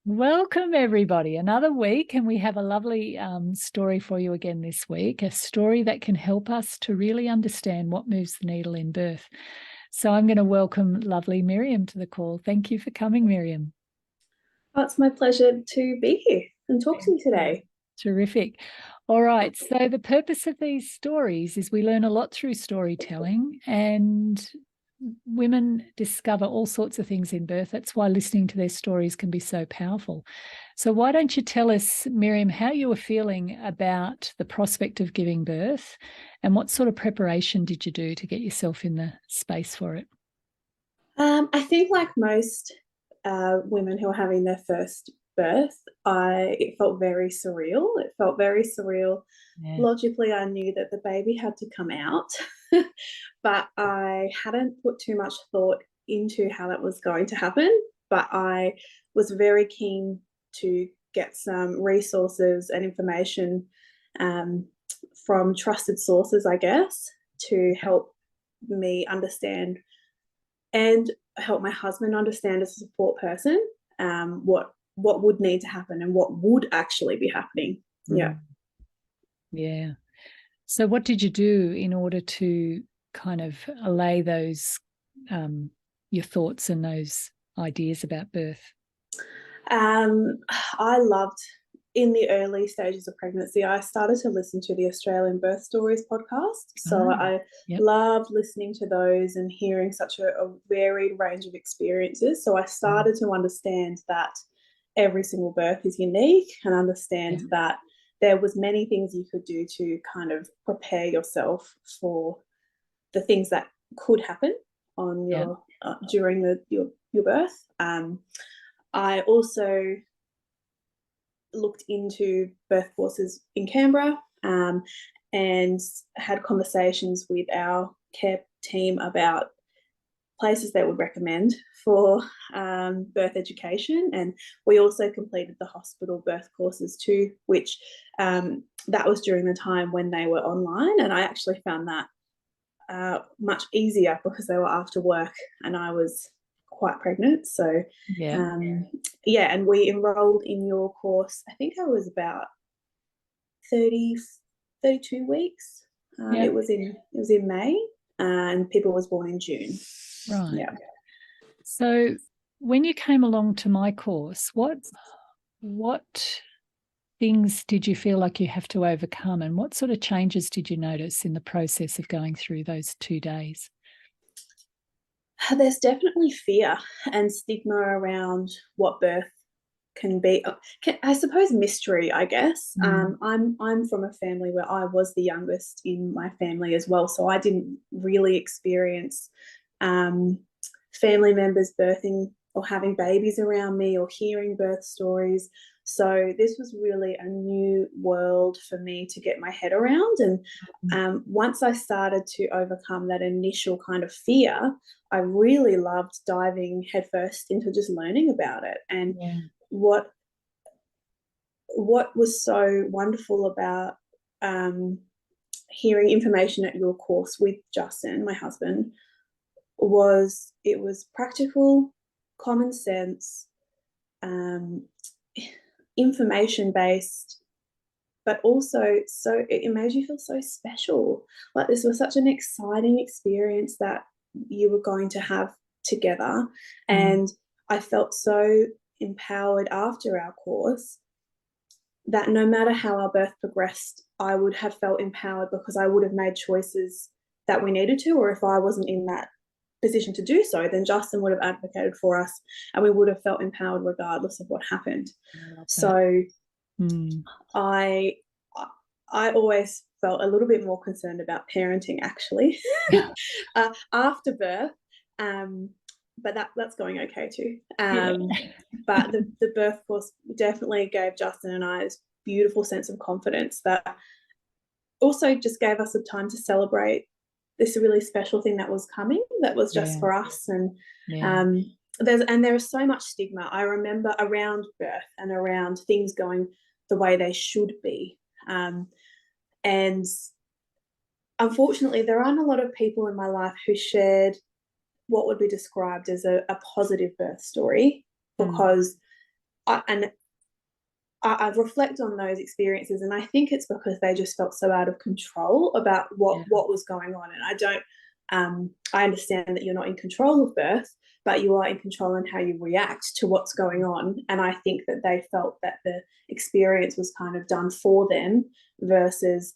Welcome, everybody. Another week, and we have a lovely story for you again this week, a story that can help us to really understand what moves the needle in birth. So I'm going to welcome lovely Miriam to the call. Thank you for coming, Miriam. Oh, it's my pleasure to be here and talk to you today. Terrific. All right. So the purpose of these stories is we learn a lot through storytelling, and women discover all sorts of things in birth. That's why listening to their stories can be so powerful. So why don't you tell us, Miriam, how you were feeling about the prospect of giving birth and what sort of preparation did you do to get yourself in the space for it? I think, like most women who are having their first birth, it felt very surreal. It felt very surreal. Yeah. Logically, I knew that the baby had to come out, but I hadn't put too much thought into how that was going to happen. But I was very keen to get some resources and information um, from trusted sources, I guess, to help me understand and help my husband understand as a support person what would need to happen and what would actually be happening. Yeah. Yeah. So what did you do in order to kind of allay those your thoughts and those ideas about birth? Um, I loved in the early stages of pregnancy, I started to listen to the Australian Birth Stories podcast. So Ah, I yep. loved listening to those and hearing such a varied range of experiences. So I started to understand that every single birth is unique and Yeah. understand that there was many things you could do to kind of prepare yourself for the things that could happen on Yeah. your during your birth. I also looked into birth courses in Canberra and had conversations with our care team about places they would recommend for birth education. And we also completed the hospital birth courses too, which that was during the time when they were online. And I actually found that much easier because they were after work and I was quite pregnant. So, Yeah. yeah, and we enrolled in your course. I think I was about 30, 32 weeks. Yeah. It was in May, and people was born in June. Right. Yeah. So when you came along to my course, what things did you feel like you have to overcome, and what sort of changes did you notice in the process of going through those 2 days? There's definitely fear and stigma around what birth can be. I suppose mystery, I guess. Mm. I'm from a family where I was the youngest in my family as well, so I didn't really experience um, family members birthing or having babies around me or hearing birth stories. So this was really a new world for me to get my head around. And once I started to overcome that initial kind of fear, I really loved diving headfirst into just learning about it. And Yeah. what what was so wonderful about um, hearing information at your course with Justin, my husband, was it was practical, common sense, um, information based, but also it made you feel so special. Like this was such an exciting experience that you were going to have together. Mm. And I felt so empowered after our course that no matter how our birth progressed, I would have felt empowered because I would have made choices that we needed to, or if I wasn't in that position to do so, then Justin would have advocated for us and we would have felt empowered regardless of what happened. I love that. So Mm. I I always felt a little bit more concerned about parenting actually after birth. Um, but that's going okay too. Yeah. But the birth course definitely gave Justin and I this beautiful sense of confidence that also just gave us the time to celebrate this really special thing that was coming, that was just Yeah. for us. And Yeah. um, there is so much stigma, I remember, around birth and around things going the way they should be. And unfortunately, there aren't a lot of people in my life who shared what would be described as a positive birth story Mm. because I reflect on those experiences, and I think it's because they just felt so out of control about what was going on. And I don't, I understand that you're not in control of birth, but you are in control in how you react to what's going on. And I think that they felt that the experience was kind of done for them versus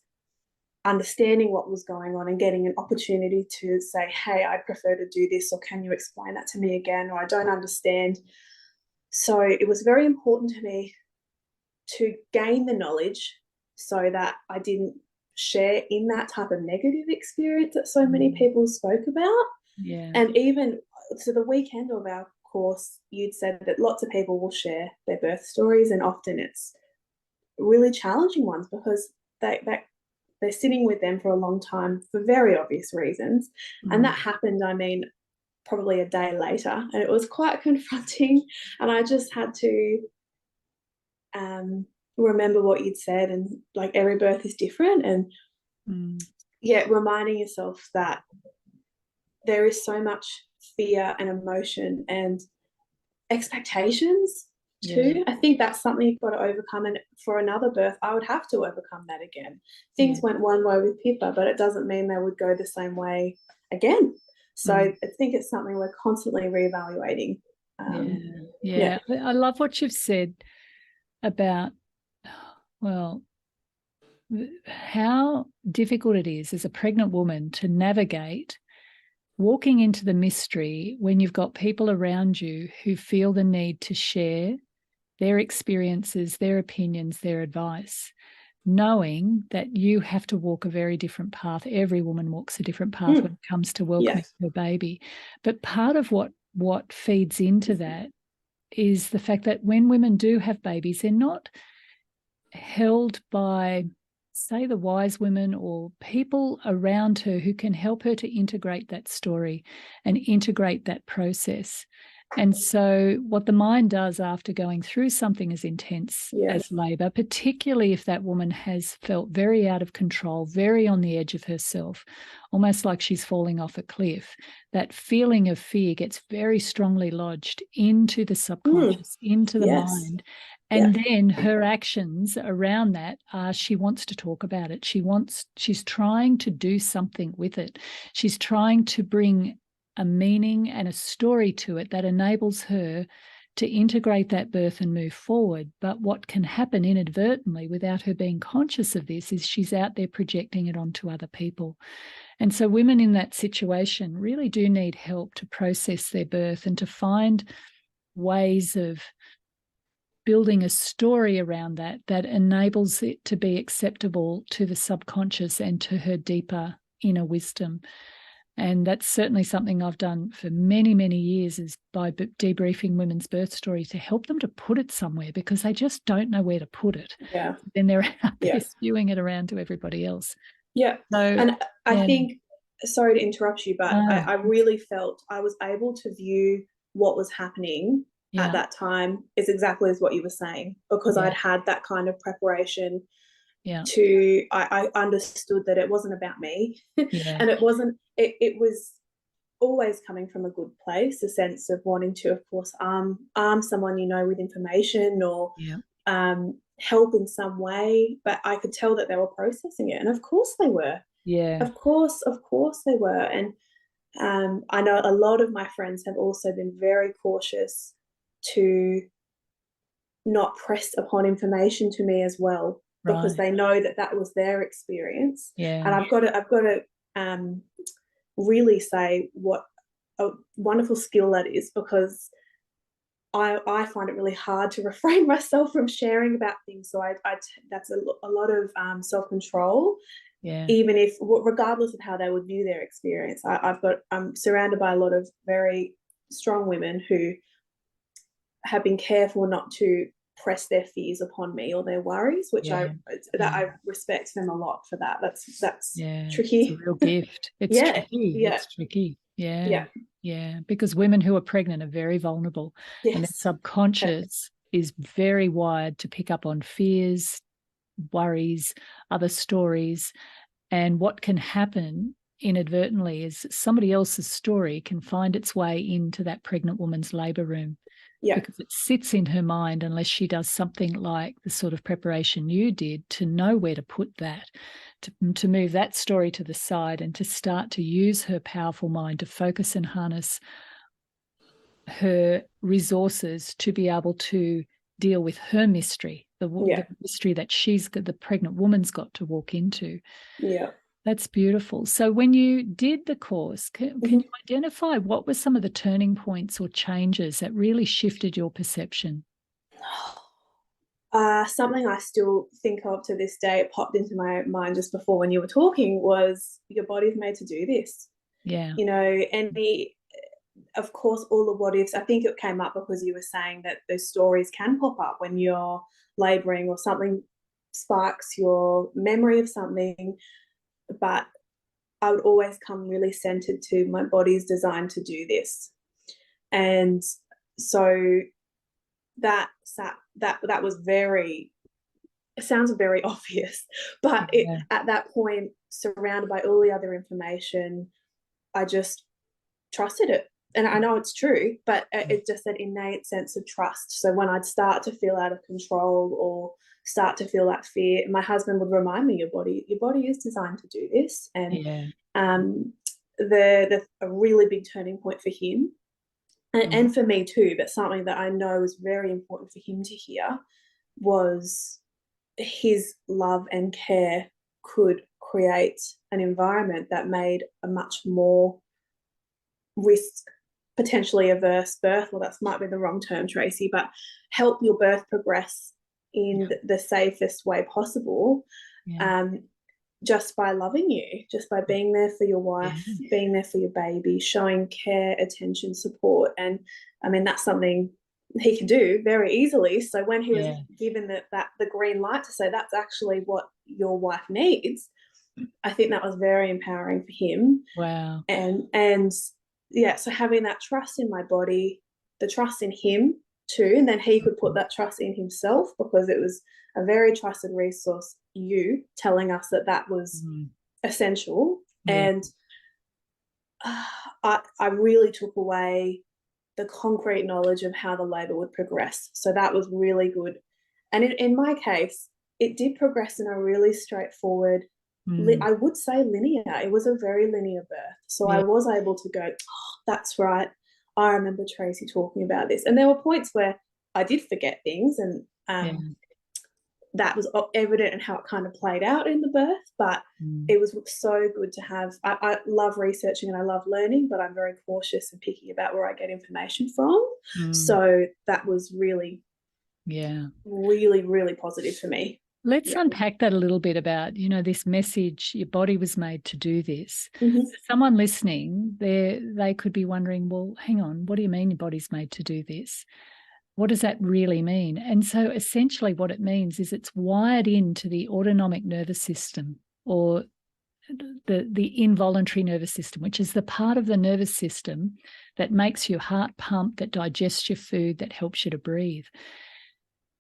understanding what was going on and getting an opportunity to say, hey, I prefer to do this, or can you explain that to me again, or I don't understand. So it was very important to me to gain the knowledge so that I didn't share in that type of negative experience that so many people spoke about. Yeah. And even to the weekend of our course, you'd said that lots of people will share their birth stories, and often it's really challenging ones because they're sitting with them for a long time for very obvious reasons. And that happened, I mean, probably a day later, and it was quite confronting. And I just had to remember what you'd said, and like every birth is different, and reminding yourself that there is so much fear and emotion and expectations too. I think that's something you've got to overcome, and for another birth I would have to overcome that again. Things went one way with Pippa, but it doesn't mean they would go the same way again. So I think it's something we're constantly reevaluating. I love what you've said about, well, how difficult it is as a pregnant woman to navigate walking into the mystery when you've got people around you who feel the need to share their experiences, their opinions, their advice, knowing that you have to walk a very different path. Every woman walks a different path when it comes to welcoming her baby. But part of what feeds into that is the fact that when women do have babies, they're not held by, say, the wise women or people around her who can help her to integrate that story and integrate that process. And so what the mind does after going through something as intense as labour, particularly if that woman has felt very out of control, very on the edge of herself, almost like she's falling off a cliff, that feeling of fear gets very strongly lodged into the subconscious, into the mind. And then her actions around that are she wants to talk about it. She's trying to do something with it. She's trying to bring a meaning and a story to it that enables her to integrate that birth and move forward. But what can happen inadvertently without her being conscious of this is she's out there projecting it onto other people. And so women in that situation really do need help to process their birth and to find ways of building a story around that enables it to be acceptable to the subconscious and to her deeper inner wisdom. And that's certainly something I've done for many, many years, is by debriefing women's birth story to help them to put it somewhere, because they just don't know where to put it. Then they're out there spewing it around to everybody else. So, and I think, sorry to interrupt you, but I really felt I was able to view what was happening at that time is exactly as what you were saying, because I'd had that kind of preparation. I understood that it wasn't about me. And it was always coming from a good place, a sense of wanting to, of course, arm someone, with information or help in some way. But I could tell that they were processing it, and of course they were. Of course they were. And I know a lot of my friends have also been very cautious to not press upon information to me as well, because they know that was their experience. And I've got to really say what a wonderful skill that is, because I find it really hard to refrain myself from sharing about things. So that's a lot of self-control, even if, regardless of how they would view their experience. I'm surrounded by a lot of very strong women who have been careful not to press their fears upon me or their worries, which I respect them a lot for that. That's tricky. It's a real gift. It's tricky. It's tricky. Because women who are pregnant are very vulnerable, and their subconscious is very wired to pick up on fears, worries, other stories. And what can happen inadvertently is somebody else's story can find its way into that pregnant woman's labour room. Yeah. Because it sits in her mind unless she does something like the sort of preparation you did to know where to put that, to move that story to the side and to start to use her powerful mind to focus and harness her resources to be able to deal with her mystery, the mystery that the pregnant woman's got to walk into. Yeah. That's beautiful. So when you did the course, can you identify what were some of the turning points or changes that really shifted your perception? Something I still think of to this day, it popped into my mind just before when you were talking, was your body's made to do this. Yeah. You know, of course, all the what ifs, I think it came up because you were saying that those stories can pop up when you're labouring or something sparks your memory of something. But I would always come really centered to my body's designed to do this. And so that was very, it sounds very obvious, but at that point, surrounded by all the other information, I just trusted it. And I know it's true, but it's just that innate sense of trust. So when I'd start to feel out of control or start to feel that fear, my husband would remind me, your body is designed to do this. And a really big turning point for him and for me too, but something that I know is very important for him to hear, was his love and care could create an environment that made a much more risk potentially averse birth. Well, that might be the wrong term, Tracy, but help your birth progress in the safest way possible. Just by loving you, just by being there for your wife, being there for your baby, showing care, attention, support. And I mean, that's something he can do very easily. So when he was given the green light to say that's actually what your wife needs, I think that was very empowering for him. Wow. And so having that trust in my body, the trust in him too, and then he could put that trust in himself, because it was a very trusted resource, you telling us that was essential. And I really took away the concrete knowledge of how the labour would progress. So that was really good. And in my case, it did progress in a really straightforward, I would say linear. It was a very linear birth. So I was able to go, that's right. I remember Tracy talking about this. And there were points where I did forget things, and that was evident in how it kind of played out in the birth. But it was so good to have. I love researching and I love learning, but I'm very cautious and picky about where I get information from. So that was really, really, really positive for me. Let's unpack that a little bit about, this message, your body was made to do this. Someone listening, they could be wondering, well, hang on, what do you mean your body's made to do this? What does that really mean? And so essentially what it means is it's wired into the autonomic nervous system, or the involuntary nervous system, which is the part of the nervous system that makes your heart pump, that digests your food, that helps you to breathe.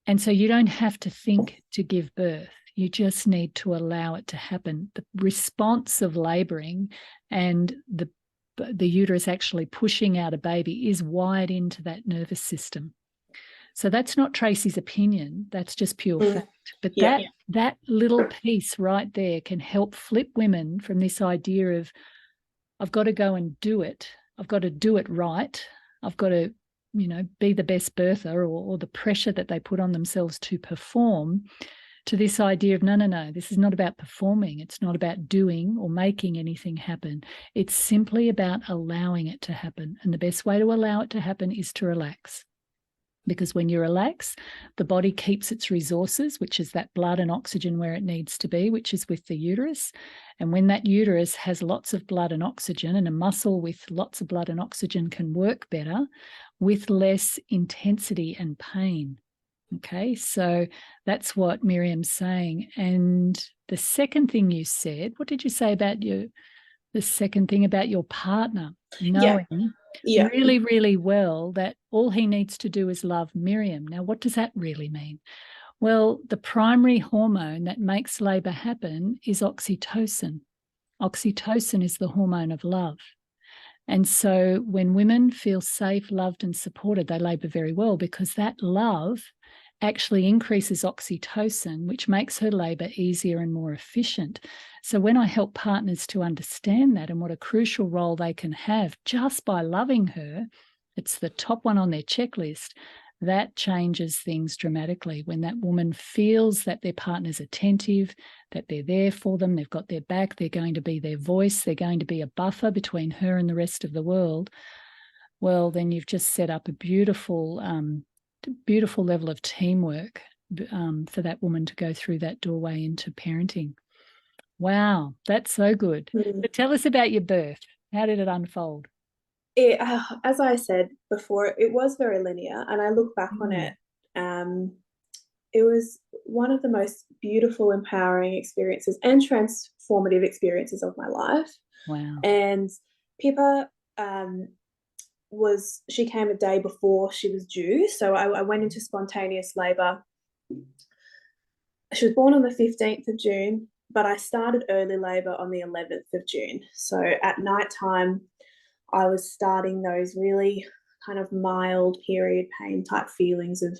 And so you don't have to think to give birth. You just need to allow it to happen. The response of labouring and the uterus actually pushing out a baby is wired into that nervous system. So that's not Tracy's opinion. That's just pure fact. But that little piece right there can help flip women from this idea of, I've got to go and do it. I've got to do it right. I've got to be the best birther, or the pressure that they put on themselves to perform, to this idea of no, this is not about performing. It's not about doing or making anything happen. It's simply about allowing it to happen. And the best way to allow it to happen is to relax. Because when you relax, the body keeps its resources, which is that blood and oxygen where it needs to be, which is with the uterus. And when that uterus has lots of blood and oxygen, and a muscle with lots of blood and oxygen can work better with less intensity and pain. Okay, so that's what Miriam's saying. And the second thing you said, what did you say about the second thing about your partner? Knowing really, really well that all he needs to do is love Miriam. Now, what does that really mean? Well, the primary hormone that makes labour happen is oxytocin. Oxytocin is the hormone of love. And so when women feel safe, loved, and supported, they labour very well, because that love actually increases oxytocin, which makes her labour easier and more efficient. So when I help partners to understand that and what a crucial role they can have just by loving her, it's the top one on their checklist. That changes things dramatically. When that woman feels that their partner's attentive, that they're there for them, they've got their back, they're going to be their voice, they're going to be a buffer between her and the rest of the world, well, then you've just set up a beautiful level of teamwork for that woman to go through that doorway into parenting. Wow, that's so good. But tell us about your birth. How did it unfold? As I said before, it was very linear, and I look back on it. It was one of the most beautiful, empowering experiences and transformative experiences of my life. Wow. And Pippa she came a day before she was due, so I went into spontaneous labour. She was born on the 15th of June, but I started early labour on the 11th of June. So at night time, I was starting those really kind of mild period pain type feelings of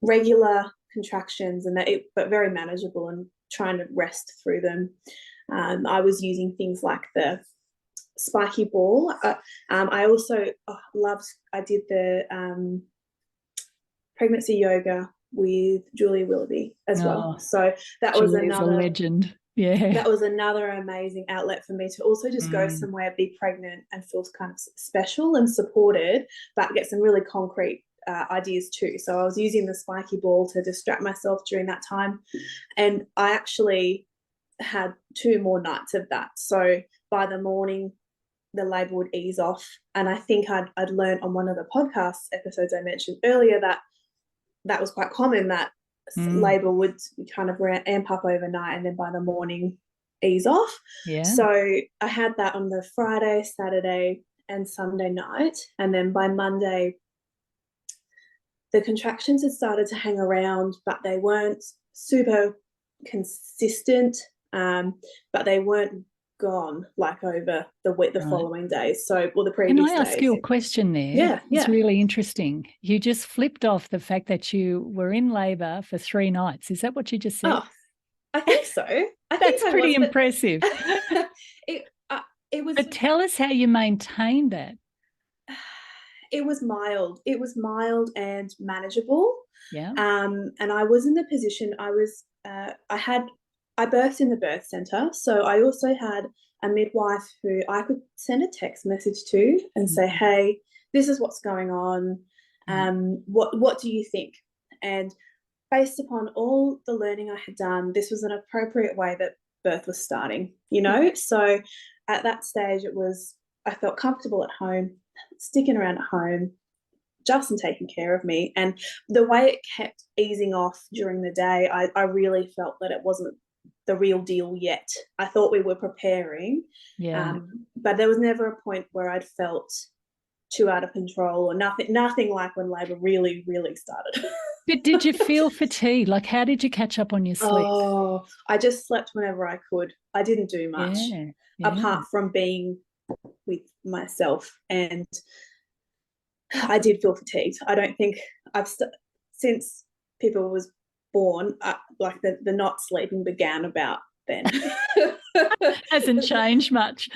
regular contractions, but very manageable, and trying to rest through them. I was using things like the spiky ball. I also I did the pregnancy yoga with Julia Willoughby as well. So that was another legend. Yeah. That was another amazing outlet for me to also just go somewhere, be pregnant, and feel kind of special and supported, but get some really concrete ideas too. So I was using the spiky ball to distract myself during that time. And I actually had 2 more nights of that. So by the morning, the labour would ease off. And I think I'd learned on one of the podcast episodes I mentioned earlier that was quite common, that labour would kind of amp up overnight and then by the morning ease off. Yeah. So I had that on the Friday, Saturday, and Sunday night. And then by Monday, the contractions had started to hang around, but they weren't super consistent, but they weren't gone like over the week, the following days. So, the previous days. Can I ask you a question there? Yeah. It's really interesting. You just flipped off the fact that you were in labour for 3 nights. Is that what you just said? Oh, I think so. That's pretty impressive. It was. But tell us how you maintained that. It was mild. It was mild and manageable. Yeah. And I was in the position. I birthed in the birth centre, so I also had a midwife who I could send a text message to and say, "Hey, this is what's going on. What do you think?" And based upon all the learning I had done, this was an appropriate way that birth was starting. So at that stage, I felt comfortable at home, sticking around at home. Justin taking care of me, and the way it kept easing off during the day, I really felt that it wasn't the real deal yet. I thought we were preparing, but there was never a point where I'd felt too out of control or nothing like when labour really, really started. But did you feel fatigued? Like, how did you catch up on your sleep? Oh, I just slept whenever I could. I didn't do much apart from being with myself, and I did feel fatigued. I don't think since Pippa was born, like the not sleeping began about then. Hasn't changed much.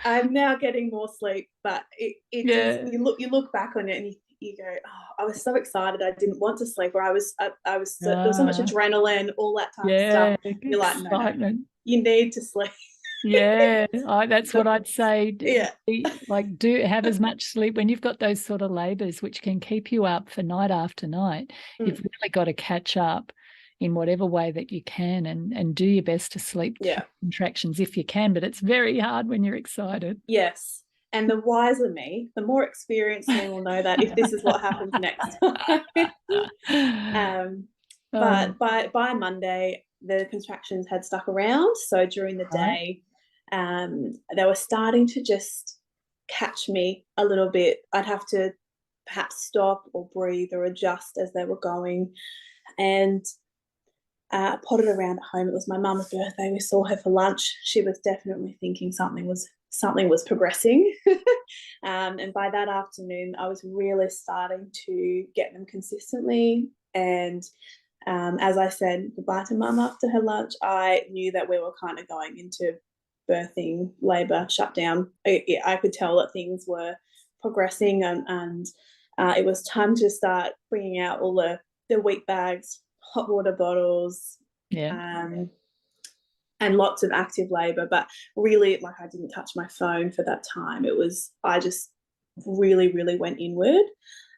I'm now getting more sleep, but just, you look back on it and you go, oh, I was so excited, I didn't want to sleep, or I was there was so much adrenaline, all that type of stuff. You're like, no, you need to sleep. That's what I'd say. Do have as much sleep when you've got those sort of labours, which can keep you up for night after night. You've really got to catch up in whatever way that you can, and do your best to sleep through contractions if you can, but it's very hard when you're excited. Yes. And the wiser me, the more experienced me will know that if this is what happens next. But by Monday, the contractions had stuck around. So during the day, they were starting to just catch me a little bit. I'd have to perhaps stop or breathe or adjust as they were going. And potted around at home. It was my mum's birthday. We saw her for lunch. She was definitely thinking something was progressing. And by that afternoon, I was really starting to get them consistently. And as I said goodbye to mum after her lunch, I knew that we were kind of going into birthing, labour, shutdown. I could tell that things were progressing, and it was time to start bringing out all the wheat bags, hot water bottles, and lots of active labour. But really, like, I didn't touch my phone for that time. I just really, really went inward,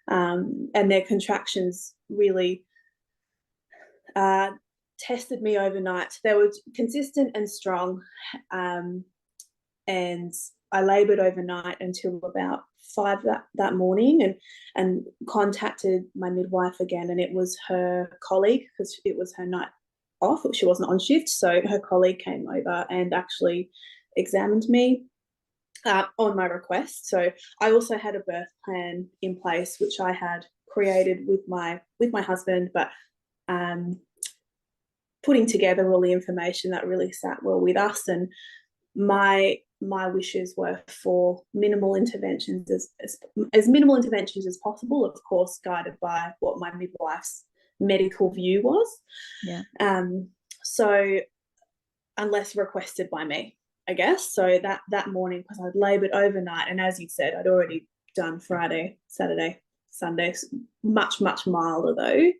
and their contractions really tested me overnight. They were consistent and strong, and I laboured overnight until about 5 that morning, and contacted my midwife again, and it was her colleague, because it was her night off. She wasn't on shift, so her colleague came over and actually examined me on my request. So I also had a birth plan in place, which I had created with my husband, but putting together all the information that really sat well with us. And my wishes were for minimal interventions, as minimal interventions as possible, of course, guided by what my midwife's medical view was. So unless requested by me, I guess. So that morning, because I'd laboured overnight, and as you said, I'd already done Friday, Saturday, Sunday, much milder though.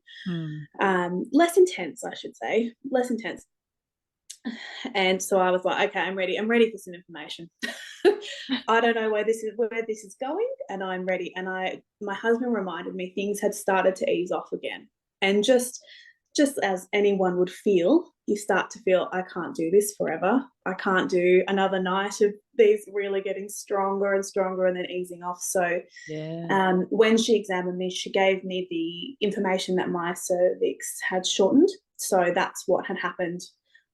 Less intense, I should say, less intense. And so I was like, okay, I'm ready for some information. I don't know where this is going, and I'm ready. And my husband reminded me things had started to ease off again, and just as anyone would feel, you start to feel, I can't do this forever. I can't do another night of these really getting stronger and stronger and then easing off. So when she examined me, she gave me the information that my cervix had shortened. So that's what had happened,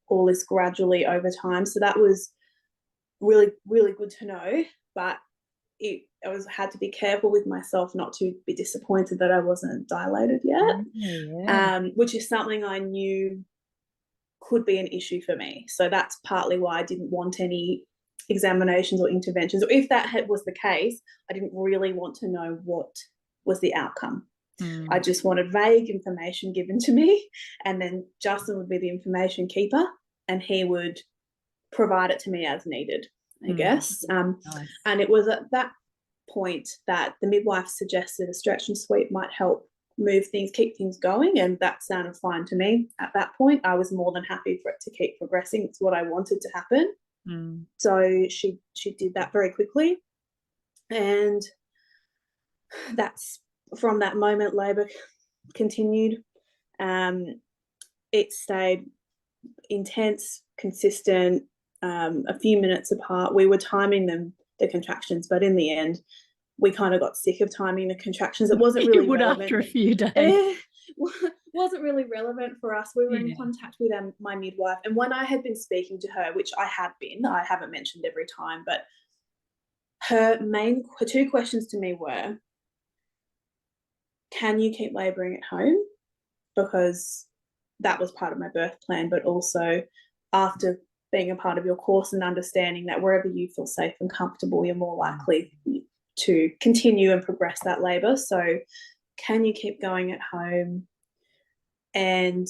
all this gradually over time. So that was really, really good to know. But I had to be careful with myself not to be disappointed that I wasn't dilated yet, which is something I knew could be an issue for me. So that's partly why I didn't want any examinations or interventions. Or if that was the case, I didn't really want to know what was the outcome. I just wanted vague information given to me, and then Justin would be the information keeper, and he would provide it to me as needed, I guess. Nice. And it was at that point that the midwife suggested a stretch and sweep might help move things, keep things going, and that sounded fine to me. At that point, I was more than happy for it to keep progressing. It's what I wanted to happen. So she did that very quickly, and that's from that moment labour continued. It stayed intense, consistent, a few minutes apart. We were timing the contractions, but in the end we kind of got sick of timing the contractions. It wasn't really relevant after a few days. Wasn't really relevant for us. We were in contact with my midwife, and when I had been speaking to her, which I haven't mentioned every time, but her two questions to me were, can you keep labouring at home? Because that was part of my birth plan, but also after being a part of your course and understanding that wherever you feel safe and comfortable, you're more likely to continue and progress that labour. So can you keep going at home? And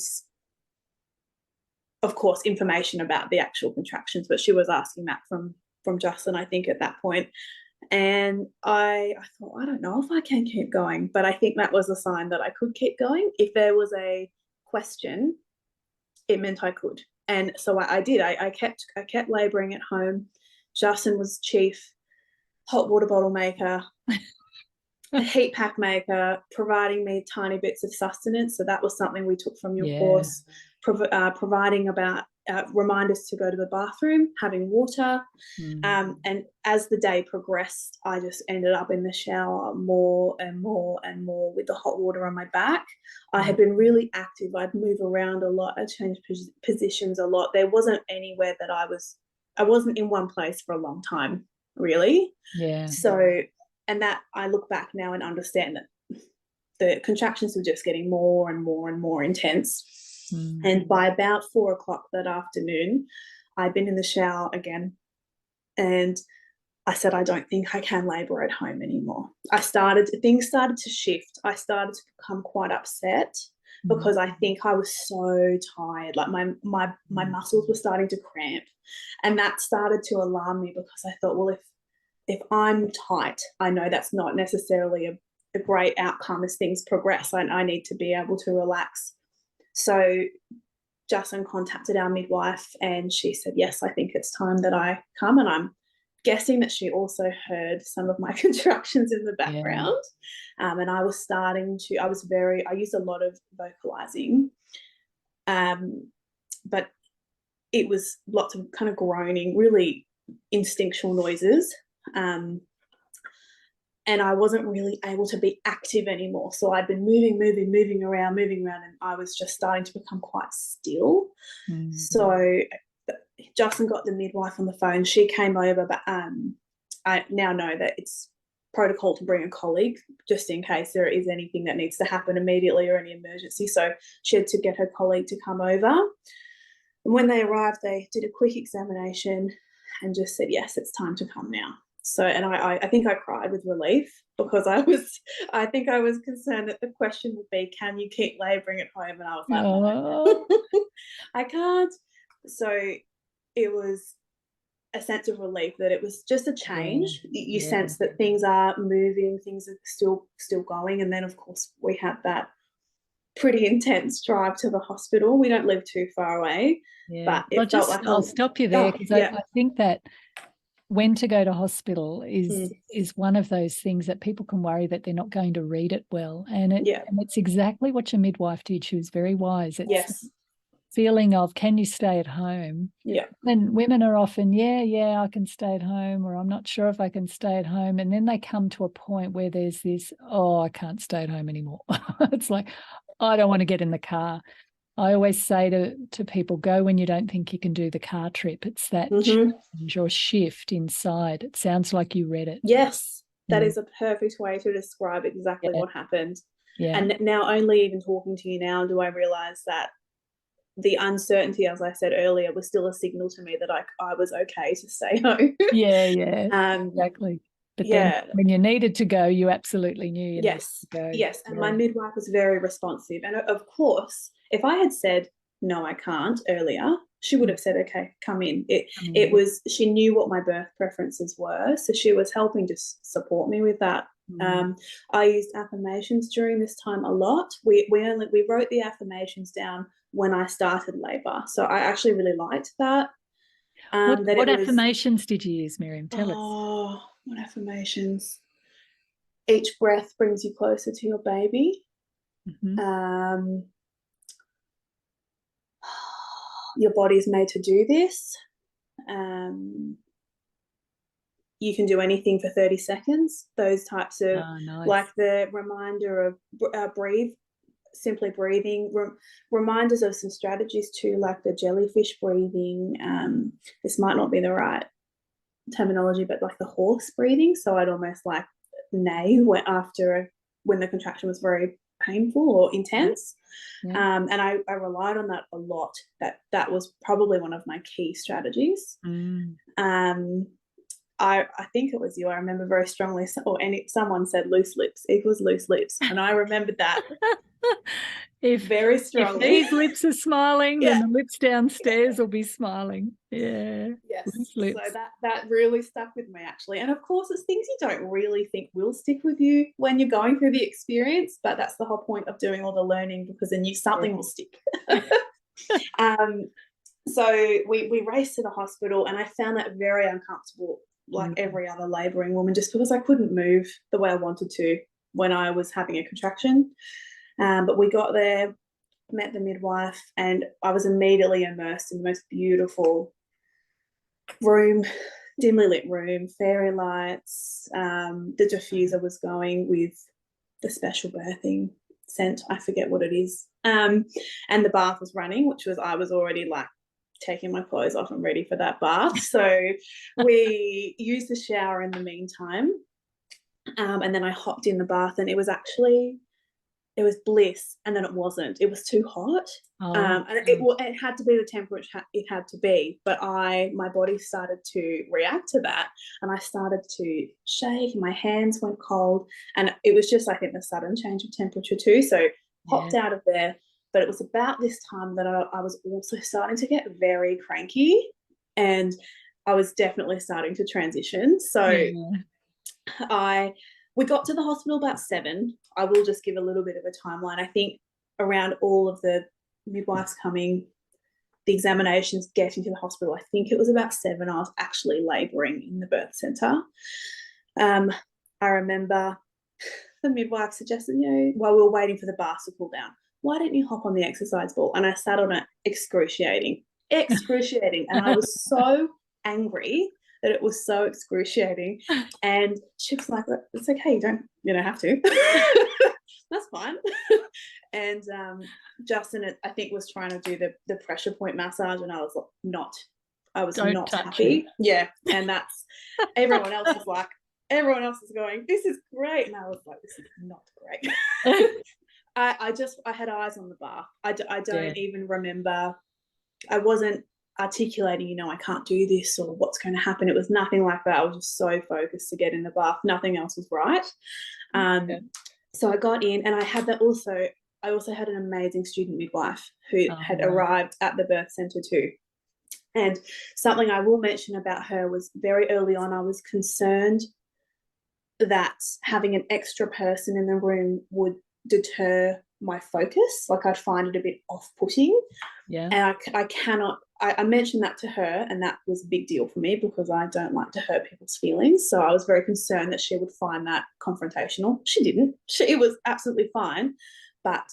of course, information about the actual contractions, but she was asking that from Justin, I think, at that point. And I thought, I don't know if I can keep going, but I think that was a sign that I could keep going. If there was a question, it meant I could. And so I did. I kept labouring at home. Justin was chief hot water bottle maker, a heat pack maker, providing me tiny bits of sustenance. So that was something we took from your course, providing about reminders to go to the bathroom, having water. And as the day progressed, I just ended up in the shower more and more and more with the hot water on my back. I had been really active. I'd move around a lot. I changed positions a lot. There wasn't anywhere that I wasn't in one place for a long time, really. So, and that I look back now and understand that the contractions were just getting more and more and more intense. And by about 4 o'clock that afternoon, I'd been in the shower again, and I said, I don't think I can labour at home anymore. Things started to shift. I started to become quite upset because I think I was so tired. Like my muscles were starting to cramp, and that started to alarm me because I thought, well, if I'm tight, I know that's not necessarily a great outcome as things progress. I need to be able to relax. So Justin contacted our midwife, and she said, yes, I think it's time that I come. And I'm guessing that she also heard some of my contractions in the background. And I was I used a lot of vocalizing, but it was lots of kind of groaning, really instinctual noises. And I wasn't really able to be active anymore. So I'd been moving around, and I was just starting to become quite still. So Justin got the midwife on the phone. She came over, but I now know that it's protocol to bring a colleague just in case there is anything that needs to happen immediately or any emergency. So she had to get her colleague to come over. And when they arrived, they did a quick examination and just said, yes, it's time to come now. So, and I think I cried with relief because I think I was concerned that the question would be, can you keep labouring at home? And I was like, no, I can't. So it was a sense of relief that it was just a change. You sense that things are moving, things are still going. And then, of course, we had that pretty intense drive to the hospital. We don't live too far away. But I'll stop you there because I think that when to go to hospital is one of those things that people can worry that they're not going to read it well. And it's exactly what your midwife did. She was very wise. It's feeling of, can you stay at home? And women are often, I can stay at home, or I'm not sure if I can stay at home. And then they come to a point where there's this, I can't stay at home anymore. It's like, I don't want to get in the car. I always say to people, go when you don't think you can do the car trip. It's that change or shift inside. It sounds like you read it. Yes, that is a perfect way to describe exactly what happened. And now, only even talking to you now, do I realise that the uncertainty, as I said earlier, was still a signal to me that I was okay to stay home. Exactly. But then when you needed to go, you absolutely knew you needed to go. Yes, and my midwife was very responsive. And of course, if I had said, no, I can't earlier, she would have said, okay, come in. It was, she knew what my birth preferences were, so she was helping to support me with that. I used affirmations during this time a lot. We wrote the affirmations down when I started labour, so I actually really liked that. What affirmations did you use, Miriam? Tell us. What affirmations? Each breath brings you closer to your baby. Your body's made to do this. You can do anything for 30 seconds. Those types of, like the reminder of breathe, simply breathing, reminders of some strategies too, like the jellyfish breathing. This might not be the right terminology, but like the horse breathing. So I'd almost like neigh when the contraction was very painful or intense. And I relied on that a lot. That was probably one of my key strategies. I think it was you. I remember very strongly, someone said loose lips equals loose lips, and I remembered that very strongly. If these lips are smiling, then the lips downstairs will be smiling. Yes. So that really stuck with me, actually. And of course, it's things you don't really think will stick with you when you're going through the experience, but that's the whole point of doing all the learning, because then something will stick. So we raced to the hospital, and I found that very uncomfortable, like every other labouring woman, just because I couldn't move the way I wanted to when I was having a contraction. But we got there, met the midwife, and I was immediately immersed in the most beautiful room, dimly lit room, fairy lights. The diffuser was going with the special birthing scent. I forget what it is. And the bath was running, I was already like taking my clothes off and ready for that bath. So we used the shower in the meantime. And then I hopped in the bath, and it was it was bliss, and then it wasn't. It was too hot. Oh, And it had to be the temperature it had to be, but my body started to react to that, and I started to shake, my hands went cold, and it was just, I think, the sudden change of temperature too. So popped out of there, but it was about this time that I was also starting to get very cranky, and I was definitely starting to transition. So we got to the hospital about 7. I will just give a little bit of a timeline. I think around all of the midwives coming, the examinations, getting to the hospital, I think it was about 7. I was actually labouring in the birth centre. I remember the midwife suggested, while we were waiting for the bath to cool down, why don't you hop on the exercise ball? And I sat on it, excruciating. And I was so angry that it was so excruciating. And she was like, it's okay, you don't have to. That's fine. And Justin, I think, was trying to do the pressure point massage, and I was not happy. Yeah. And that's everyone else is going, this is great. And I was like, this is not great. I had eyes on the bath. I don't even remember. I wasn't articulating, I can't do this or what's going to happen. It was nothing like that. I was just so focused to get in the bath. Nothing else was right. So I got in, and I also had an amazing student midwife who had arrived at the birth centre too. And something I will mention about her was, very early on, I was concerned that having an extra person in the room would deter my focus. Like, I'd find it a bit off-putting. Yeah. And I mentioned that to her, and that was a big deal for me because I don't like to hurt people's feelings. So I was very concerned that she would find that confrontational. She didn't. It was absolutely fine. But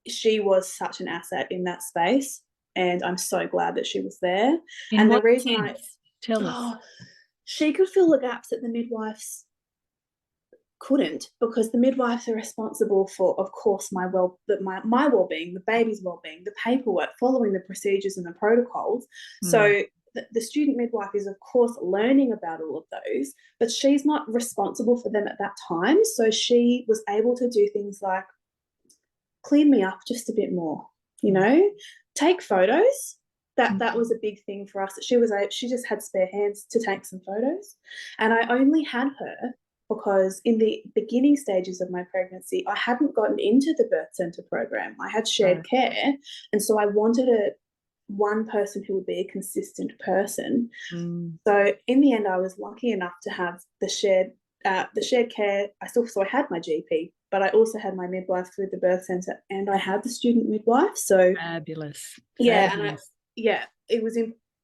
she was such an asset in that space, and I'm so glad that she was there. And the reason tell us, she could fill the gaps that the midwives couldn't, because the midwives are responsible for, of course, my well-being, the baby's well-being, the paperwork, following the procedures and the protocols. So the student midwife is, of course, learning about all of those, but she's not responsible for them at that time. So she was able to do things like clean me up just a bit more, take photos. That was a big thing for us. She just had spare hands to take some photos. And I only had her because in the beginning stages of my pregnancy, I hadn't gotten into the birth centre program. I had shared care, and so I wanted one person who would be a consistent person. So in the end, I was lucky enough to have the shared care. I had my GP, but I also had my midwife through the birth centre, and I had the student midwife. So fabulous. Yeah, and it was.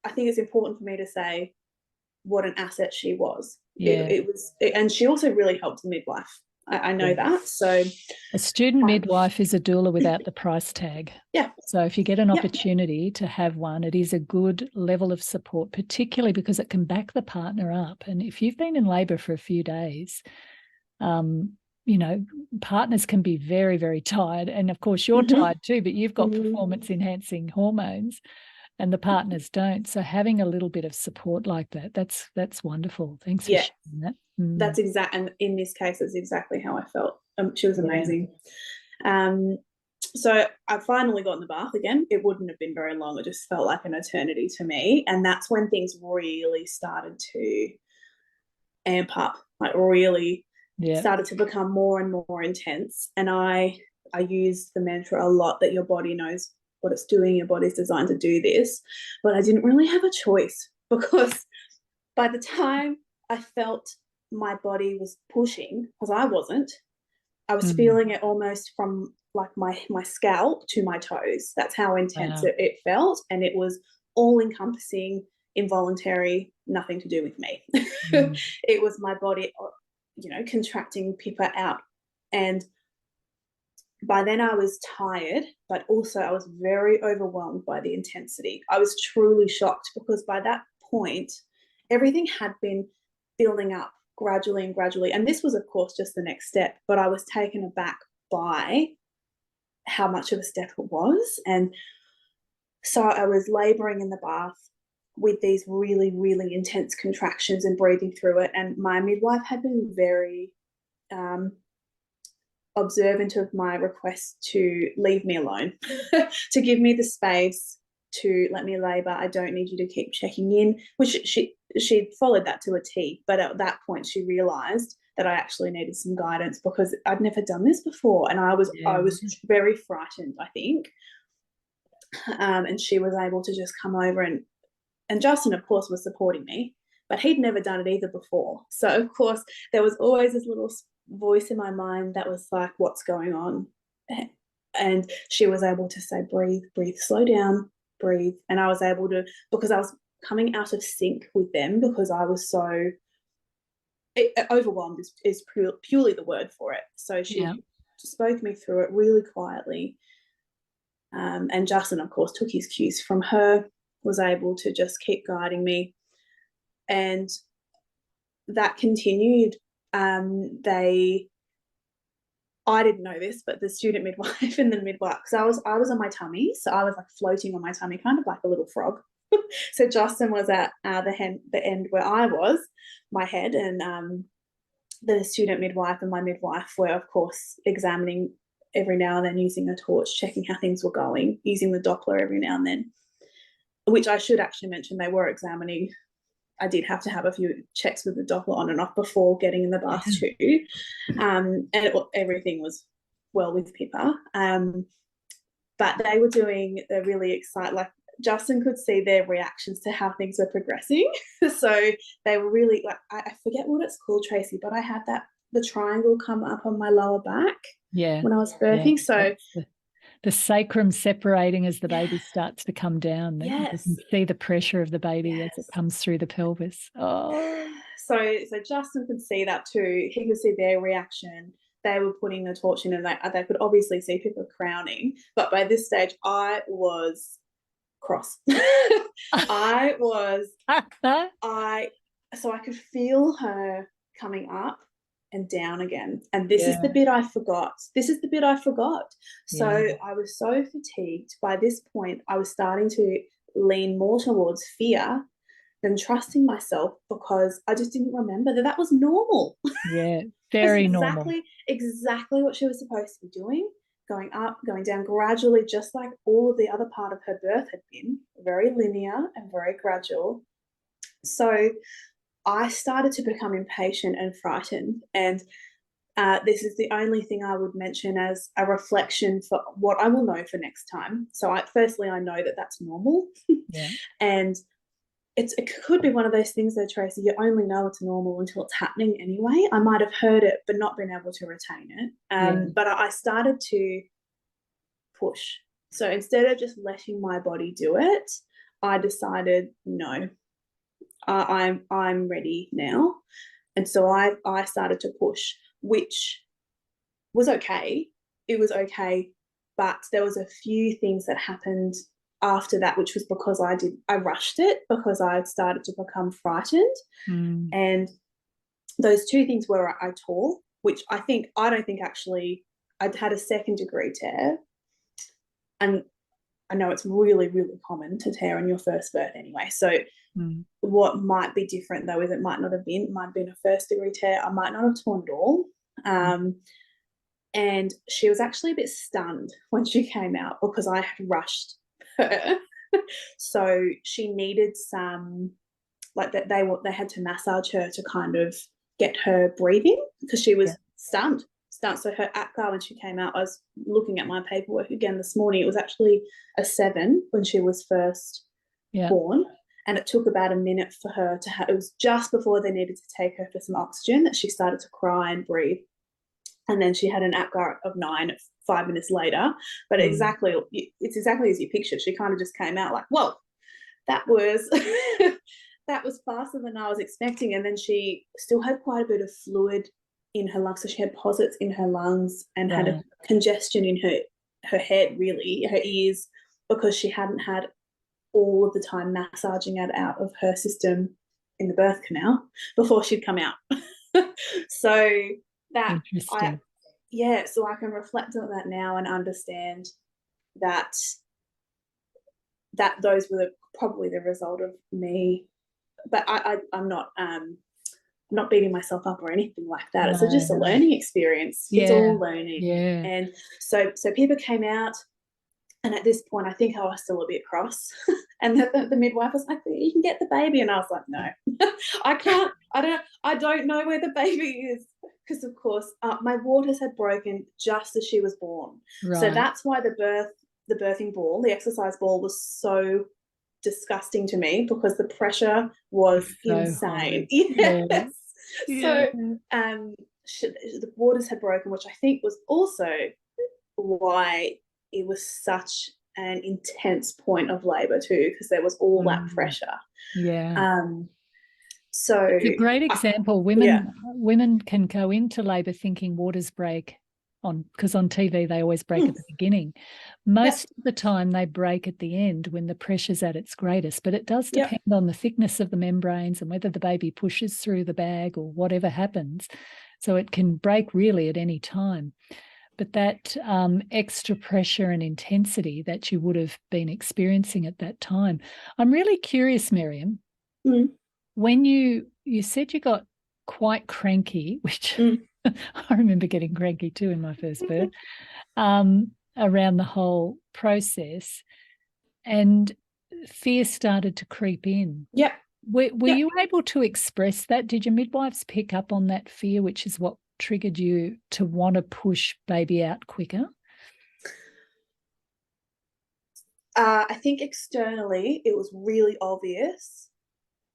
I think it's important for me to say what an asset she was. And she also really helped the midwife. I know that. So a student midwife is a doula without the price tag. Yeah. So if you get an opportunity to have one, it is a good level of support, particularly because it can back the partner up. And if you've been in labour for a few days, partners can be very, very tired. And of course you're tired too, but you've got performance enhancing hormones and the partners don't. So having a little bit of support like that, that's wonderful. Thanks for sharing that. That's and in this case, it's exactly how I felt. She was amazing. So I finally got in the bath again. It wouldn't have been very long. It just felt like an eternity to me. And that's when things really started to amp up, like really started to become more and more intense. And I used the mantra a lot that your body knows what it's doing, your body's designed to do this. But I didn't really have a choice, because by the time I felt my body was pushing, because I was feeling it almost from like my scalp to my toes. That's how intense it felt. And it was all encompassing, involuntary, nothing to do with me. It was my body, contracting Pippa out. And by then I was tired, but also I was very overwhelmed by the intensity. I was truly shocked, because by that point, everything had been building up gradually and gradually. And this was, of course, just the next step, but I was taken aback by how much of a step it was. And so I was labouring in the bath with these really, really intense contractions and breathing through it. And my midwife had been very observant of my request to leave me alone, to give me the space to let me labour. I don't need you to keep checking in, which she followed that to a T. But at that point, she realised that I actually needed some guidance because I'd never done this before, and I was very frightened, I think. And she was able to just come over, and Justin, of course, was supporting me, but he'd never done it either before. So, of course, there was always this little voice in my mind that was like, what's going on? And she was able to say, breathe, breathe, slow down, breathe. And I was able to, because I was coming out of sync with them, because I was so overwhelmed is purely the word for it. So she spoke me through it really quietly. And Justin, of course, took his cues from her, was able to just keep guiding me. And that continued. I didn't know this, but the student midwife and the midwife, because I was on my tummy, so I was like floating on my tummy, kind of like a little frog. So Justin was at the end where I was, my head, and the student midwife and my midwife were, of course, examining every now and then, using a torch, checking how things were going, using the Doppler every now and then, which I should actually mention they were examining. I did have to have a few checks with the Doppler on and off before getting in the bath too. And everything was well with Pippa. But they were doing a really exciting, like Justin could see their reactions to how things were progressing. So they were really, like, I forget what it's called, Tracy, but I had the triangle come up on my lower back when I was birthing. So the sacrum separating as the baby starts to come down. You can see the pressure of the baby as it comes through the pelvis. Oh. So Justin could see that too. He could see their reaction. They were putting the torch in, and they could obviously see people crowning. But by this stage, I was cross. So I could feel her coming up and down again. And this is the bit I forgot. So I was so fatigued. By this point, I was starting to lean more towards fear than trusting myself, because I just didn't remember that was normal. Yeah, very normal. Exactly what she was supposed to be doing. Going up, going down gradually, just like all of the other part of her birth had been, very linear and very gradual. So I started to become impatient and frightened, and this is the only thing I would mention as a reflection for what I will know for next time. So firstly, I know that that's normal. And it could be one of those things though, Tracy, you only know it's normal until it's happening anyway. I might have heard it but not been able to retain it. But I started to push. So instead of just letting my body do it, I decided, no, I'm ready now. And so I started to push, which was okay. It was okay, but there was a few things that happened after that, which was because I rushed it, because I had started to become frightened. And those two things were I tore, which I don't think actually I'd had a 2nd degree tear. And I know it's really, really common to tear in your first birth anyway. So what might be different though is it might have been a 1st degree tear. I might not have torn it all. And she was actually a bit stunned when she came out, because I had rushed her. So she needed some, like, that they had to massage her to kind of get her breathing, because she was stunned. So her APGAR, when she came out, I was looking at my paperwork again this morning, it was actually a 7 when she was first born. And it took about a minute for her to it was just before they needed to take her for some oxygen that she started to cry and breathe. And then she had an APGAR of 9 5 minutes later. But it's exactly as you pictured. She kind of just came out like, whoa, that was that was faster than I was expecting. And then she still had quite a bit of fluid in her lungs. So she had posits in her lungs and had a congestion in her head, really, her ears, because she hadn't had all of the time massaging it out of her system in the birth canal before she'd come out. So that so I can reflect on that now and understand that those were probably the result of me. But I'm not not beating myself up or anything like that. It's just a No. learning experience. It's Yeah. all learning. Yeah. And so people came out, and at this point, I think I was still a bit cross. And the midwife was like, "You can get the baby," and I was like, "No, I can't. I don't know where the baby is." Because of course, my waters had broken just as she was born. Right. So that's why the birthing ball, the exercise ball, was so disgusting to me, because the pressure was so insane. Yes. Yeah. Yeah. So the waters had broken, which I think was also why it was such an intense point of labor too, because there was all that pressure. Yeah. So It's a great example. Women can go into labor thinking waters break because on TV they always break at the beginning. Most of the time they break at the end when the pressure's at its greatest, but it does depend on the thickness of the membranes and whether the baby pushes through the bag or whatever happens. So it can break really at any time. But that extra pressure and intensity that you would have been experiencing at that time. I'm really curious, Miriam, when you said you got quite cranky, which I remember getting cranky too in my first birth, around the whole process, and fear started to creep in. Yeah. Were you able to express that? Did your midwives pick up on that fear, which is what triggered you to want to push baby out quicker? I think externally it was really obvious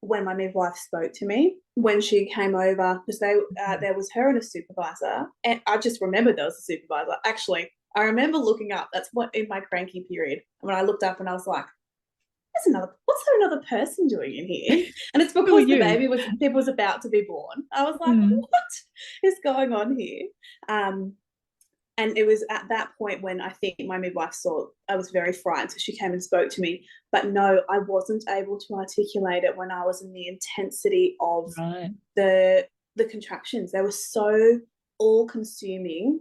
when my midwife spoke to me, when she came over, because there was her and a supervisor, and I just remembered there was a supervisor. Actually, I remember looking up. That's what in my cranky period, when I looked up and I was like, what's another person doing in here? And it's because the baby was about to be born. I was like, what is going on here? And it was at that point when I think my midwife saw I was very frightened, so she came and spoke to me. But no, I wasn't able to articulate it when I was in the intensity of the contractions. They were so all-consuming.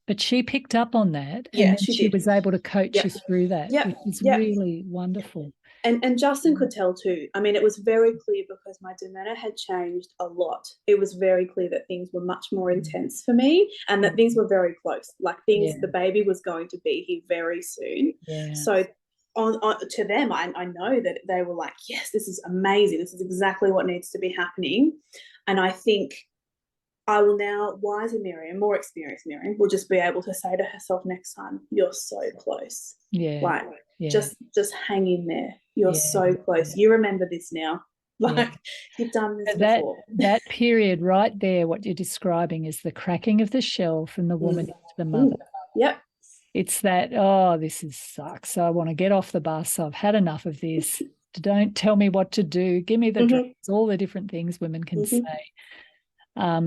But she picked up on that, Yeah, and she was able to coach you through that, which is really wonderful. And Justin could tell too. I mean, it was very clear because my demeanor had changed a lot. It was very clear that things were much more intense for me, and that things were very close. Like the baby was going to be here very soon. Yeah. So to them, I know that they were like, yes, this is amazing. This is exactly what needs to be happening. And I think I will now, wiser Miriam, more experienced Miriam, will just be able to say to herself next time, you're so close. Yeah. Like, just hang in there. You're so close. You remember this now. Like, you've done this before. That period right there, what you're describing is the cracking of the shell from the woman into the mother. Yep. It's that, oh, this sucks. I want to get off the bus. I've had enough of this. Don't tell me what to do. Give me the drugs, all the different things women can say.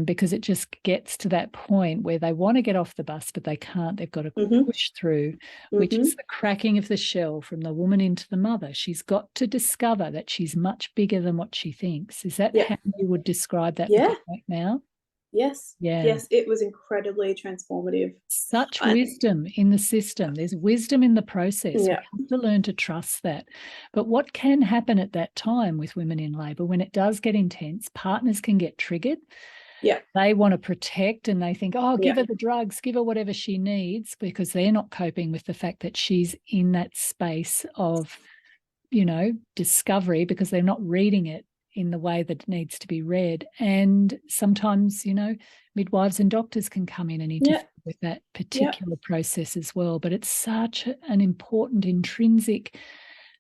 Because it just gets to that point where they want to get off the bus, but they can't. They've got to push through, which is the cracking of the shell from the woman into the mother. She's got to discover that she's much bigger than what she thinks. Is that how you would describe that now? Yes. Yeah. Yes, it was incredibly transformative. Such wisdom in the system. There's wisdom in the process. We have to learn to trust that. But what can happen at that time with women in labour, when it does get intense, partners can get triggered. Yeah. They want to protect and they think, oh, give her the drugs, give her whatever she needs, because they're not coping with the fact that she's in that space of, discovery, because they're not reading it in the way that it needs to be read. And sometimes, midwives and doctors can come in and interfere with that particular process as well. But it's such an important intrinsic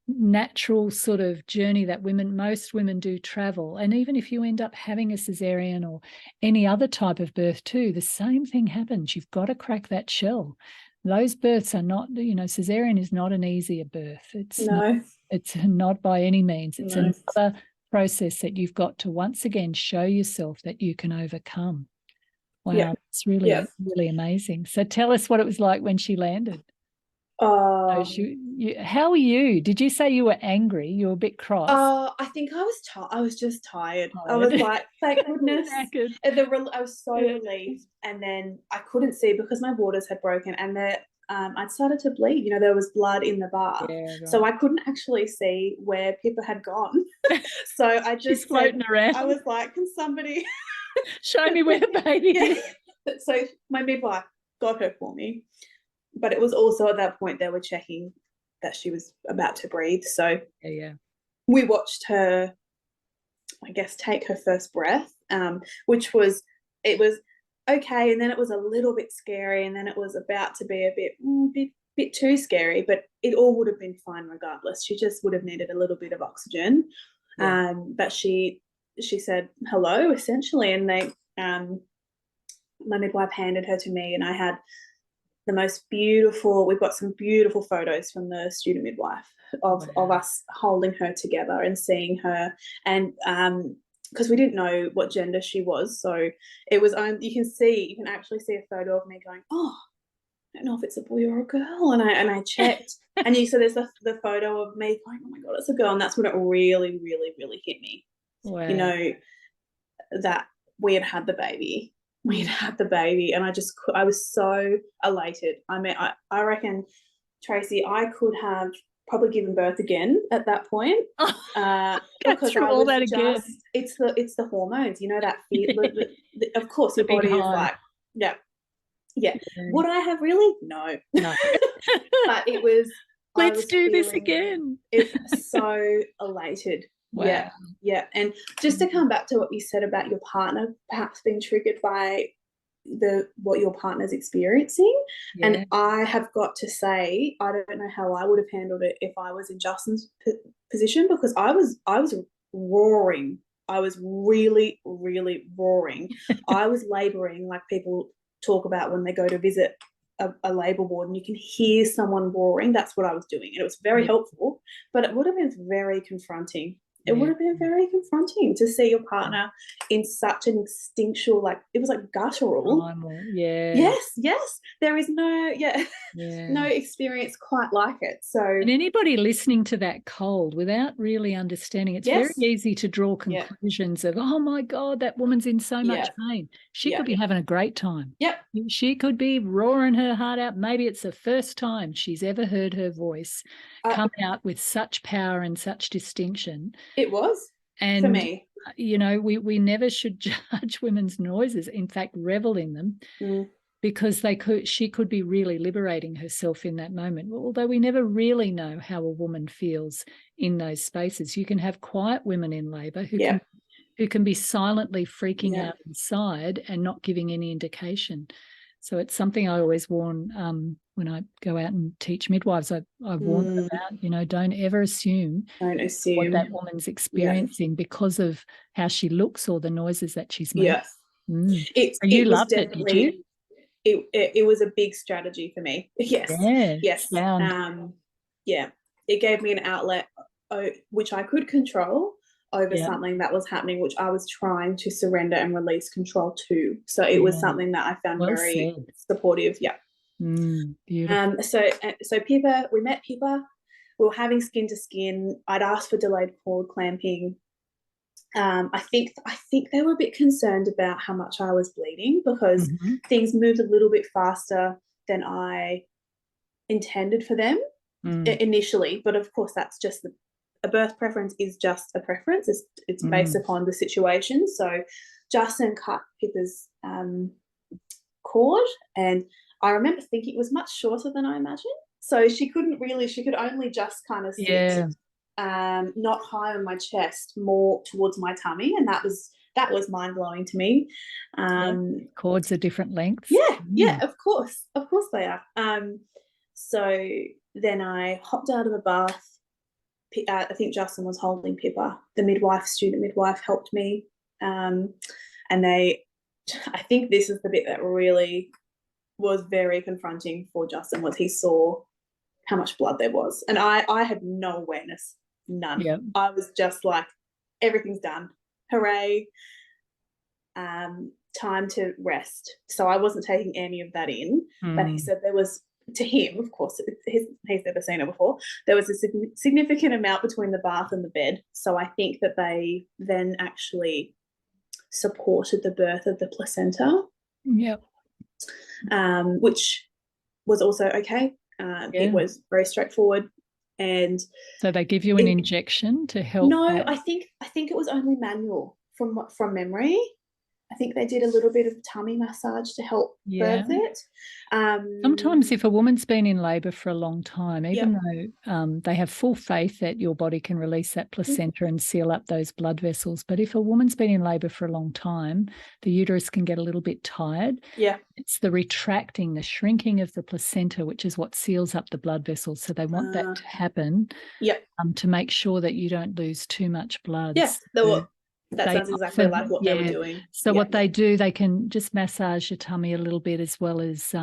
natural sort of journey that most women do travel. And even if you end up having a cesarean or any other type of birth too, the same thing happens. You've got to crack that shell. Those births are not, cesarean is not an easier birth. It's not by any means. It's another process that you've got to once again show yourself that you can overcome. Wow, it's really, really amazing. So tell us what it was like when she landed. How are you? Did you say you were angry? You were a bit cross? I think I was I was just tired. I was like, thank goodness. I was so relieved. And then I couldn't see because my waters had broken, and I'd started to bleed. There was blood in the bath. Yeah, So right. I couldn't actually see where Pippa had gone. So I She's just floating around. I was like, can somebody show me where the baby is? So my midwife got her for me. But it was also at that point they were checking that she was about to breathe. So Yeah. we watched her, I guess, take her first breath, which was okay, and then it was a little bit scary, and then it was about to be a bit too scary, but it all would have been fine regardless. She just would have needed a little bit of oxygen. Yeah. But she said hello essentially, and my midwife handed her to me, and I had the most beautiful, we've got some beautiful photos from the student midwife of us holding her together and seeing her, and because we didn't know what gender she was, so it was you can actually see a photo of me going, oh, I don't know if it's a boy or a girl, and I checked, and so there's the photo of me going, oh my god, it's a girl, and that's when it really, really, really hit me. Wow. That we had the baby. And I was so elated. I mean, I reckon, Tracy, I could have probably given birth again at that point. Because I was it's the hormones, that feel, of course your body is like, yeah. Would I have really? No. But it was, let's do this again. It's so elated. Wow. Yeah. And just to come back to what you said about your partner perhaps being triggered by what your partner's experiencing, and I have got to say, I don't know how I would have handled it if I was in Justin's position, because I was roaring. I was really, really roaring. I was laboring like people talk about when they go to visit a labour ward and you can hear someone roaring. That's what I was doing, and it was very helpful, but it would have been very confronting. It would have been very confronting to see your partner in such an instinctual, like, it was like guttural. Yes. There is no experience quite like it. So, and anybody listening to that cold without really understanding, it's very easy to draw conclusions of, oh my God, that woman's in so much pain. She could be having a great time. She could be roaring her heart out. Maybe it's the first time she's ever heard her voice come out with such power and such distinction. It was, and for me. We never should judge women's noises, in fact, revel in them, because she could be really liberating herself in that moment. Although we never really know how a woman feels in those spaces. You can have quiet women in labour who can be silently freaking out inside and not giving any indication. So it's something I always warn when I go out and teach midwives. I warn them about, don't ever assume what that woman's experiencing because of how she looks or the noises that she's making. You loved it, did you? It was a big strategy for me. Yes. It gave me an outlet which I could control over something that was happening, which I was trying to surrender and release control to. So it was something that I found very supportive. Beautiful. So Pippa, we met Pippa. We were having skin to skin. I'd asked for delayed cord clamping. I think they were a bit concerned about how much I was bleeding, because things moved a little bit faster than I intended for them initially. But of course, that's just a birth preference is just a preference. It's based upon the situation. So Justin cut Pippa's cord, and I remember thinking it was much shorter than I imagined. So she could only just kind of sit, not high on my chest, more towards my tummy, and that was mind-blowing to me. Cords are different lengths. Of course they are. So then I hopped out of the bath. I think Justin was holding Pippa. The student midwife helped me, and I think this is the bit that really was very confronting for Justin, was he saw how much blood there was, and I had no awareness, none. I was just like, everything's done, hooray, time to rest. So I wasn't taking any of that in, but he said there was, to him, of course, he's never seen it before, there was a significant amount between the bath and the bed. So I think that they then actually supported the birth of the placenta. Which was also okay. It was very straightforward. And so they give you an injection to help? No, I think it was only manual from memory. I think they did a little bit of tummy massage to help birth it. Sometimes if a woman's been in labour for a long time, even though they have full faith that your body can release that placenta and seal up those blood vessels, but if a woman's been in labour for a long time, the uterus can get a little bit tired. Yeah. It's the retracting, the shrinking of the placenta, which is what seals up the blood vessels. So they want that to happen to make sure that you don't lose too much blood. Yes, that sounds exactly like what they were doing. So what they do, they can just massage your tummy a little bit, as well as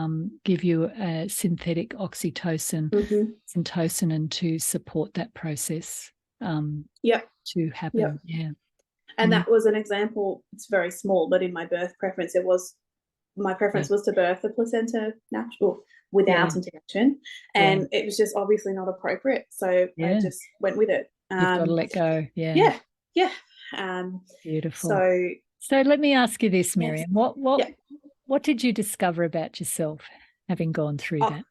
give you a synthetic oxytocin, syntocin, to support that process to happen. And that was an example. It's very small, but in my birth preference, my preference was to birth the placenta natural without injection, and it was just obviously not appropriate. So I just went with it. You've got to let go. Beautiful. So let me ask you this, Miriam. What did you discover about yourself having gone through that?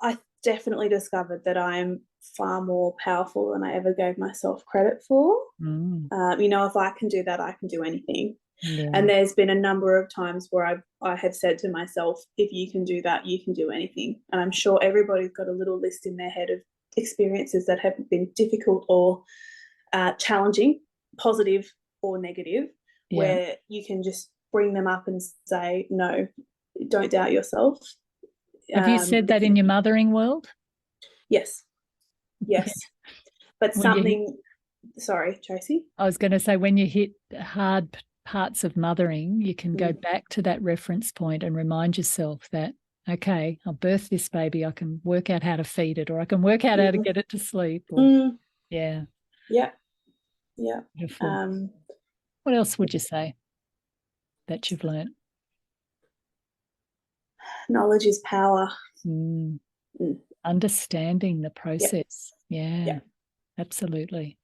I definitely discovered that I'm far more powerful than I ever gave myself credit for. If I can do that, I can do anything. And there's been a number of times where I have said to myself, if you can do that, you can do anything. And I'm sure everybody's got a little list in their head of experiences that have been difficult or challenging, positive or negative, where you can just bring them up and say, no, don't doubt yourself. Have you said that in your mothering world? Yes. But sorry, Tracy. I was going to say, when you hit hard parts of mothering, you can go back to that reference point and remind yourself that, okay, I'll birth this baby, I can work out how to feed it, or I can work out how to get it to sleep. Beautiful. What else would you say that you've learned? Knowledge is power. Understanding the process. Absolutely.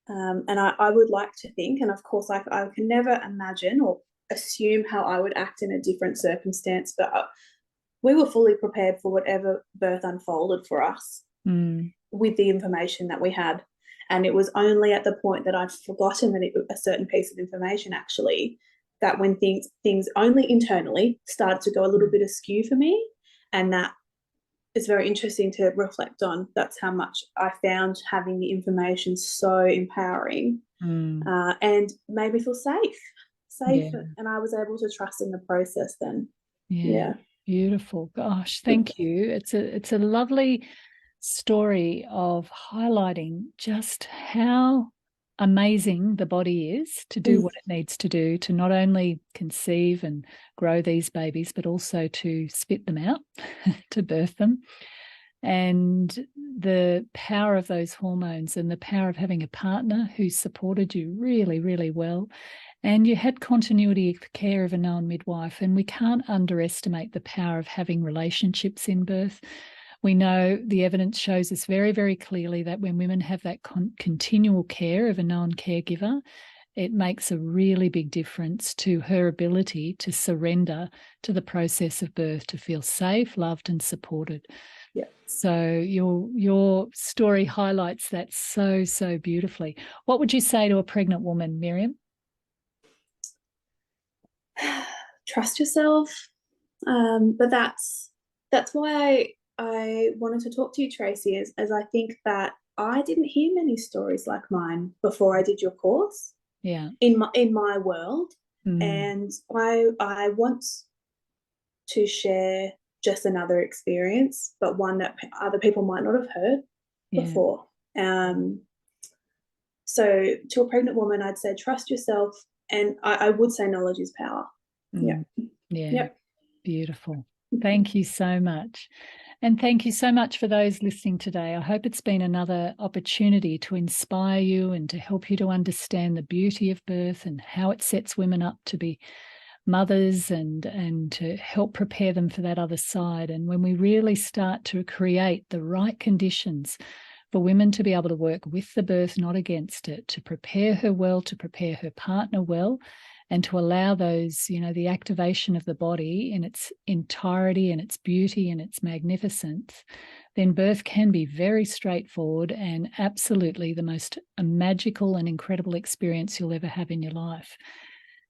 And I would like to think, and of course I can never imagine or assume how I would act in a different circumstance, but we were fully prepared for whatever birth unfolded for us with the information that we had. And it was only at the point that I'd forgotten a certain piece of information, actually, that when things only internally started to go a little bit askew for me, and that is very interesting to reflect on. That's how much I found having the information so empowering and made me feel safe, and I was able to trust in the process then. Beautiful. Gosh, thank you. It's a lovely story of highlighting just how amazing the body is to do what it needs to do, to not only conceive and grow these babies, but also to spit them out, to birth them. And the power of those hormones and the power of having a partner who supported you really, really well. And you had continuity of care of a known midwife. And we can't underestimate the power of having relationships in birth. We know the evidence shows us very, very clearly that when women have that continual care of a known caregiver, it makes a really big difference to her ability to surrender to the process of birth, to feel safe, loved, and supported. So your story highlights that so, so beautifully. What would you say to a pregnant woman, Miriam? Trust yourself. But that's why I wanted to talk to you, Tracy, as I think that I didn't hear many stories like mine before I did your course. In my world. And I want to share just another experience, but one that other people might not have heard before. So to a pregnant woman, I'd say trust yourself, and I would say knowledge is power. Beautiful. Thank you so much. And thank you so much for those listening today. I hope it's been another opportunity to inspire you and to help you to understand the beauty of birth and how it sets women up to be mothers and to help prepare them for that other side. And when we really start to create the right conditions for women to be able to work with the birth, not against it, to prepare her well, to prepare her partner well, and to allow those, the activation of the body in its entirety and its beauty and its magnificence, then birth can be very straightforward and absolutely the most magical and incredible experience you'll ever have in your life.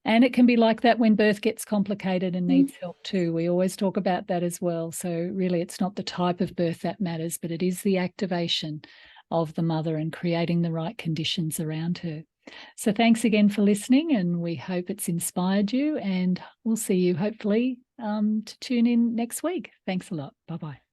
And it can be like that when birth gets complicated and needs help too. We always talk about that as well. So really, it's not the type of birth that matters, but it is the activation of the mother and creating the right conditions around her. So thanks again for listening, and we hope it's inspired you, and we'll see you hopefully to tune in next week. Thanks a lot. Bye-bye.